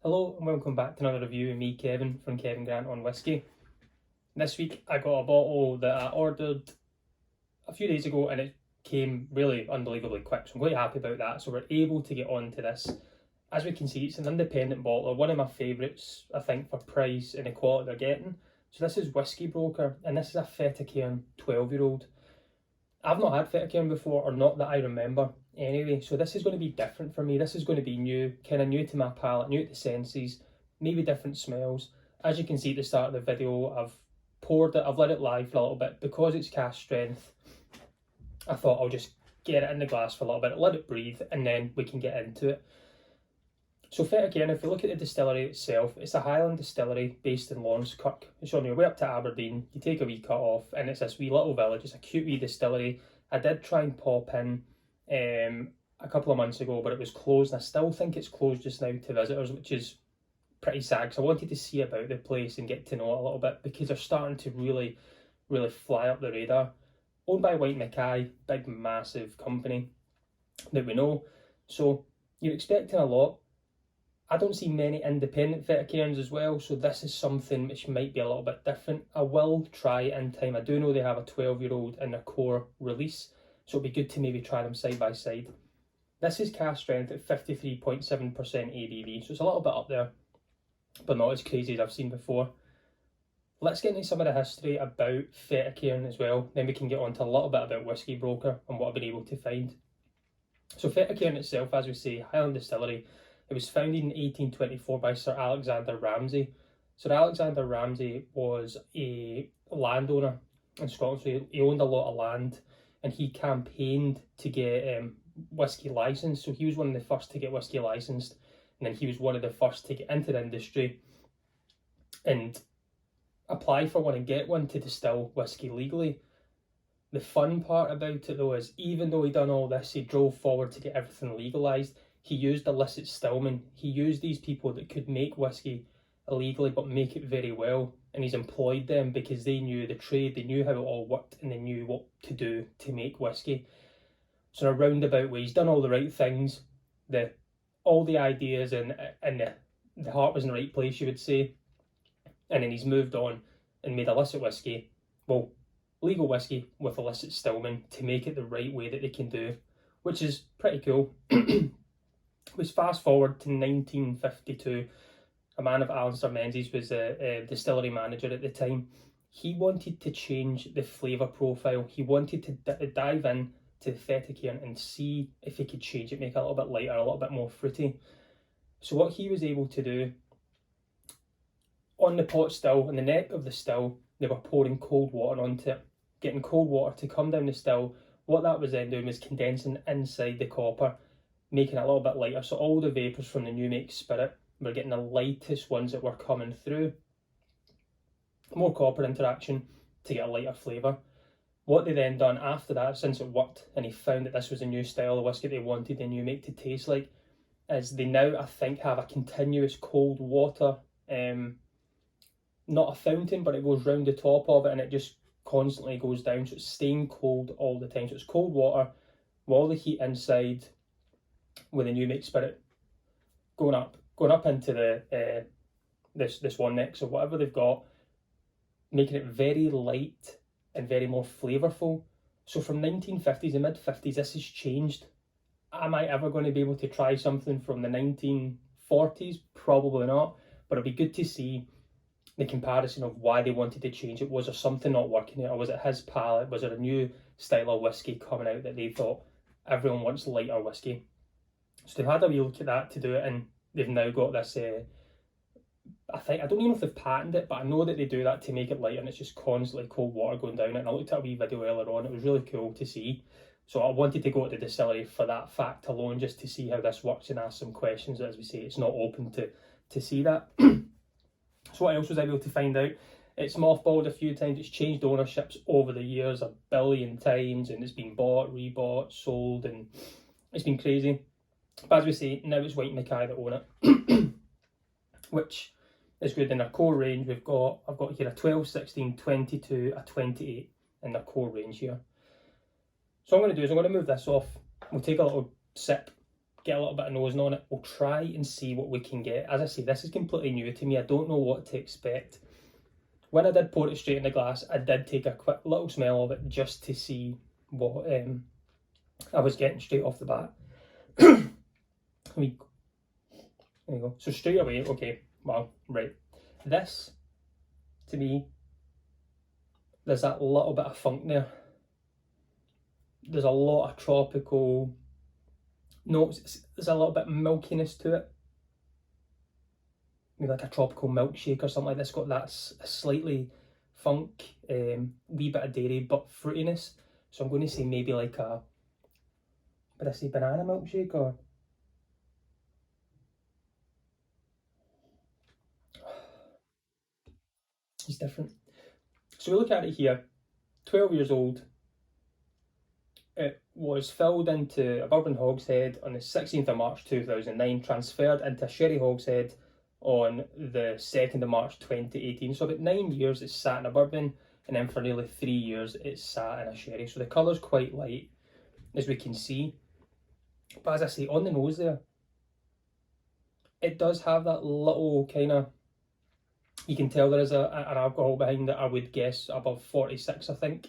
Hello and welcome back to another review of me, Kevin, from Kevin Grant on Whisky. This week I got a bottle that I ordered a few days ago and it came really unbelievably quick, so I'm quite happy about that. So we're able to get on to this. As we can see, it's an independent bottle, one of my favourites, I think, for price and the quality they're getting. So this is Whisky Broker, and this is a Fettercairn 12-year-old. I've not had Fettercairn before, or not that I remember anyway, so this is going to be different for me. This is going to be new, kind of new to my palate, new to senses, maybe different smells. As you can see at the start of the video, I've poured it, I've let it lie for a little bit. Because it's cask strength, I thought I'll just get it in the glass for a little bit, let it breathe, and then we can get into it. So Fettercairn, if you look at the distillery itself, it's a Highland distillery based in Lawrencekirk. It's on your way up to Aberdeen, you take a wee cut off, and it's this wee little village. It's a cute wee distillery. I did try and pop in a couple of months ago, but it was closed, and I still think it's closed just now to visitors, which is pretty sad, because I wanted to see about the place and get to know it a little bit, because they're starting to really fly up the radar. Owned by White Mackay, big massive company that we know, so you're expecting a lot. I don't see many independent Fettercairns as well, so this is something which might be a little bit different. I will try it in time. I do know they have a 12-year-old in their core release, so it'll be good to maybe try them side by side. This is cask strength at 53.7% ABV, so it's a little bit up there, but not as crazy as I've seen before. Let's get into some of the history about Fettercairn as well, then we can get on to a little bit about Whisky Broker and what I've been able to find. So Fettercairn itself, as we say, Highland Distillery. It was founded in 1824 by Sir Alexander Ramsay. Sir Alexander Ramsay was a landowner in Scotland, so he owned a lot of land, and he campaigned to get whisky licensed. So he was one of the first to get whisky licensed, and then he was one of the first to get into the industry and apply for one and get one to distill whisky legally. The fun part about it though is, even though he done all this, he drove forward to get everything legalised. He used illicit stillmen. He used these people that could make whisky illegally but make it very well, and he's employed them because they knew the trade, they knew how it all worked, and they knew what to do to make whisky. So in a roundabout way, he's done all the right things. All the ideas and the heart was in the right place, you would say. And then he's moved on and made illicit whisky, well, legal whisky with illicit stillmen to make it the right way that they can do, which is pretty cool. Was fast forward to 1952, a man of Alistair Menzies was a distillery manager at the time. He wanted to change the flavour profile. He wanted to dive in to the Fettercairn and see if he could change it, make it a little bit lighter, a little bit more fruity. So what he was able to do, on the pot still, on the neck of the still, they were pouring cold water onto it, getting cold water to come down the still. What that was then doing was condensing inside the copper, making it a little bit lighter, so all the vapours from the new make spirit were getting the lightest ones that were coming through. More copper interaction to get a lighter flavour. What they then done after that, since it worked, and he found that this was a new style of whisky they wanted the new make to taste like, is they now, I think, have a continuous cold water, not a fountain, but it goes round the top of it and it just constantly goes down, so it's staying cold all the time. So it's cold water with all the heat inside, with the new make spirit going up into the this one neck, so whatever they've got, making it very light and very more flavourful. So from 1950s and mid-50s, this has changed. Am I ever going to be able to try something from the 1940s? Probably not, but it'll be good to see the comparison of why they wanted to change it. Was there something not working here, or was it his palate? Was there a new style of whisky coming out that they thought everyone wants lighter whisky? So they've had a wee look at that to do it, and they've now got this, I don't even know if they've patented it, but I know that they do that to make it lighter, and it's just constantly cold water going down it. And I looked at a wee video earlier on, it was really cool to see. So I wanted to go to the distillery for that fact alone, just to see how this works and ask some questions. As we say, it's not open to see that. So what else was I able to find out? It's mothballed a few times, it's changed ownerships over the years 1 billion times, and it's been bought, rebought, sold, and it's been crazy. But as we say, now it's White Mackay that own it, which is good. In their core range, I've got here a 12, 16, 22, a 28 in their core range here. So what I'm going to do is I'm going to move this off. We'll take a little sip get a little bit of nosing on it. We'll try and see what we can get. As I say, this is completely new to me. I don't know what to expect. When I did pour it straight in the glass, I did take a quick little smell of it just to see what I was getting straight off the bat. There you go. So straight away, okay, well, right. This, to me, there's that little bit of funk there. There's a lot of tropical notes. There's a little bit of milkiness to it. Maybe like a tropical milkshake or something like this. Got that slightly funk, wee bit of dairy, but fruitiness. So I'm going to say maybe like a, would I say banana milkshake or? It's different. So we look at it here, 12 years old. It was filled into a bourbon hogshead on the 16th of March 2009, transferred into a sherry hogshead on the 2nd of March 2018. So about 9 years it's sat in a bourbon, and then for nearly 3 years it's sat in a sherry. So the colour's quite light, as we can see. But as I say, on the nose there, it does have that little kind of, you can tell there is an alcohol behind it. I would guess above 46, I think.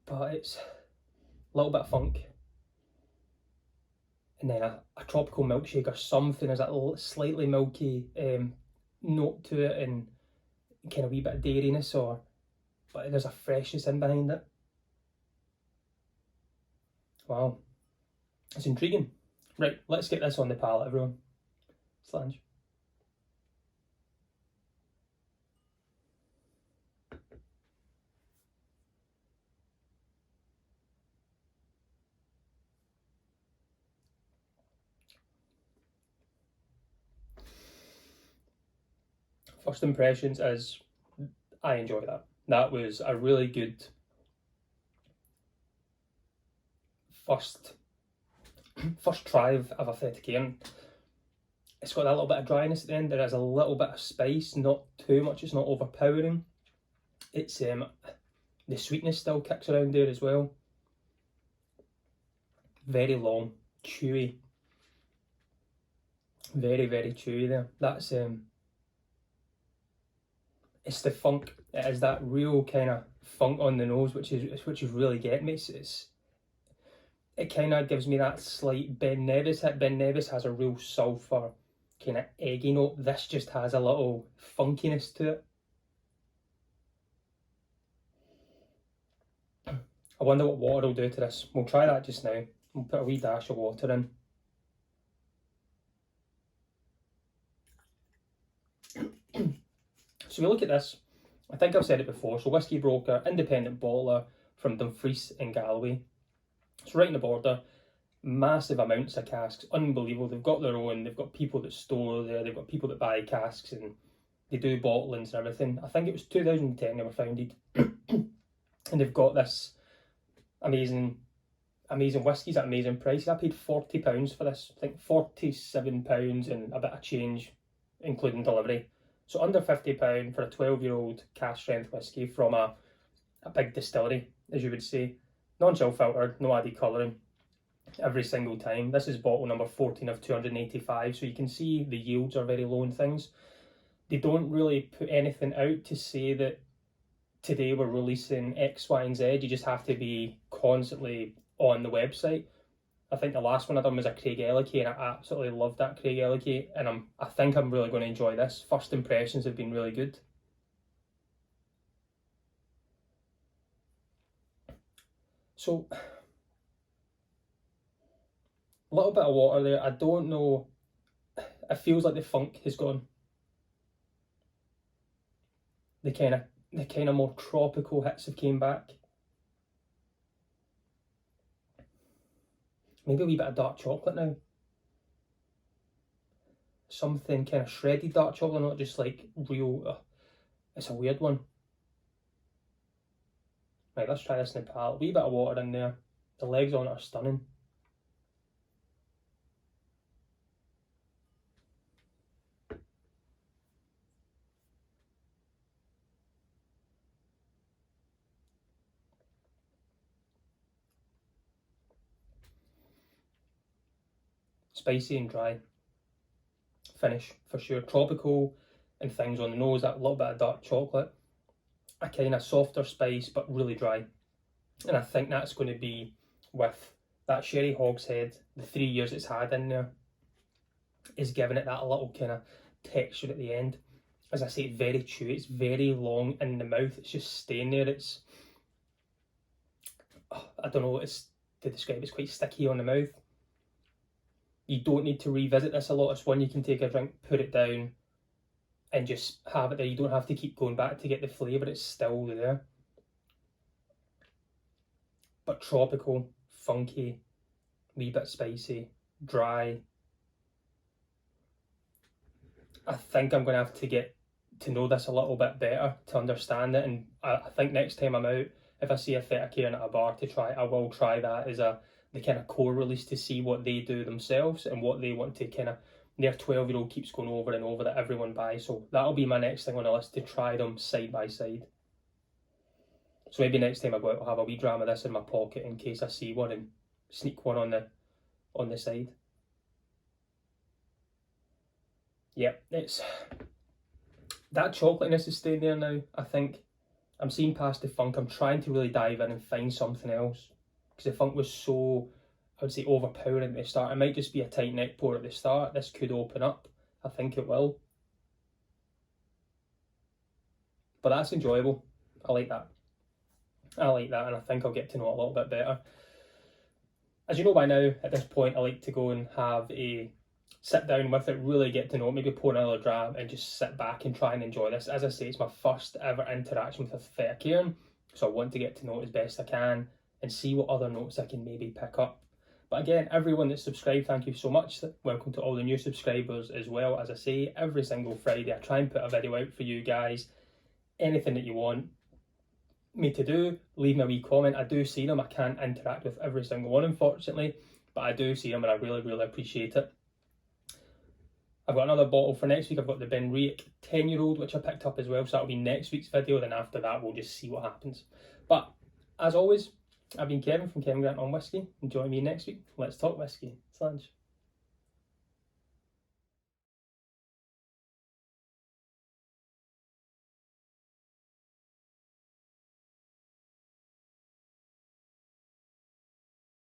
But it's a little bit of funk. And then a tropical milkshake or something. There's that slightly milky note to it, and kind of wee bit of dairiness, but there's a freshness in behind it. Wow, it's intriguing. Right, let's get this on the palate, everyone. Slainte. First impressions is I enjoy that. That was a really good first try of a Fettercairn. It's got that little bit of dryness at the end. There is a little bit of spice, not too much. It's not overpowering. It's the sweetness still kicks around there as well. Very long, chewy. Very, very chewy there. That's it's the funk. It is that real kind of funk on the nose, which is really getting me. It kind of gives me that slight Ben Nevis hit. Ben Nevis has a real sulphur kind of eggy note. This just has a little funkiness to it. I wonder what water will do to this. We'll try that just now. We'll put a wee dash of water in. So we look at this. I think I've said it before. So Whisky Broker, independent bottler from Dumfries in Galway. It's right on the border. Massive amounts of casks. Unbelievable. They've got their own. They've got people that store there. They've got people that buy casks, and they do bottlings and everything. I think it was 2010 they were founded. And they've got this amazing whiskies at amazing prices. I paid £40 for this. I think £47 and a bit of change, including delivery. So under £50 for a 12-year-old cask strength whisky from a big distillery, as you would say. Non-chill filtered, no added colouring every single time. This is bottle number 14 of 285, so you can see the yields are very low in things. They don't really put anything out to say that today we're releasing X, Y, and Z. You just have to be constantly on the website. I think the last one I done was a Craig Ellicky, and I absolutely loved that Craig Ellicky, and I think I'm really going to enjoy this. First impressions have been really good. So, a little bit of water there. I don't know. It feels like the funk has gone. The kind of more tropical hits have came back. Maybe a wee bit of dark chocolate now. Something kind of shredded dark chocolate, not just like real. It's a weird one. Right, let's try this in the palate. Wee bit of water in there. The legs on it are stunning. Spicy and dry finish for sure. Tropical and things on the nose, that little bit of dark chocolate. A kind of softer spice, but really dry. And I think that's going to be with that sherry hogshead, the 3 years it's had in there, is giving it that little kind of texture at the end. As I say, very chewy, it's very long in the mouth, it's just staying there. It's, I don't know, it's to describe, it's quite sticky on the mouth. You don't need to revisit this a lot. It's one you can take a drink, put it down, and just have it there. You don't have to keep going back to get the flavour, it's still there. But tropical, funky, wee bit spicy, dry. I think I'm going to have to get to know this a little bit better to understand it, and I think next time I'm out, if I see a Fettercairn at a bar to try, I will try that as the kind of core release to see what they do themselves and what they want to kind of, their 12-year-old keeps going over and over that everyone buys. So that'll be my next thing on the list, to try them side by side. So maybe next time I go out, I'll have a wee dram of this in my pocket in case I see one and sneak one on the side. Yep, it's that chocolateness is staying there now. I think I'm seeing past the funk. I'm trying to really dive in and find something else, because the funk was so, I would say, overpowering at the start. It might just be a tight neck pour at the start. This could open up. I think it will. But that's enjoyable. I like that. I like that, and I think I'll get to know it a little bit better. As you know by now, at this point, I like to go and have a sit down with it, really get to know it, maybe pour another dram and just sit back and try and enjoy this. As I say, it's my first ever interaction with a Fettercairn, so I want to get to know it as best I can and see what other notes I can maybe pick up. But again, everyone that's subscribed, thank you so much. Welcome to all the new subscribers as well. As I say, every single Friday I try and put a video out for you guys. Anything that you want me to do, leave me a wee comment. I do see them. I can't interact with every single one, unfortunately, but I do see them and I really, really appreciate it. I've got another bottle for next week. I've got the Benriach 10-year-old, which I picked up as well, so that'll be next week's video. Then after that, we'll just see what happens. But as always, I've been Kevin from Kevin Grant on Whisky, and join me next week. Let's talk whisky. Slainte.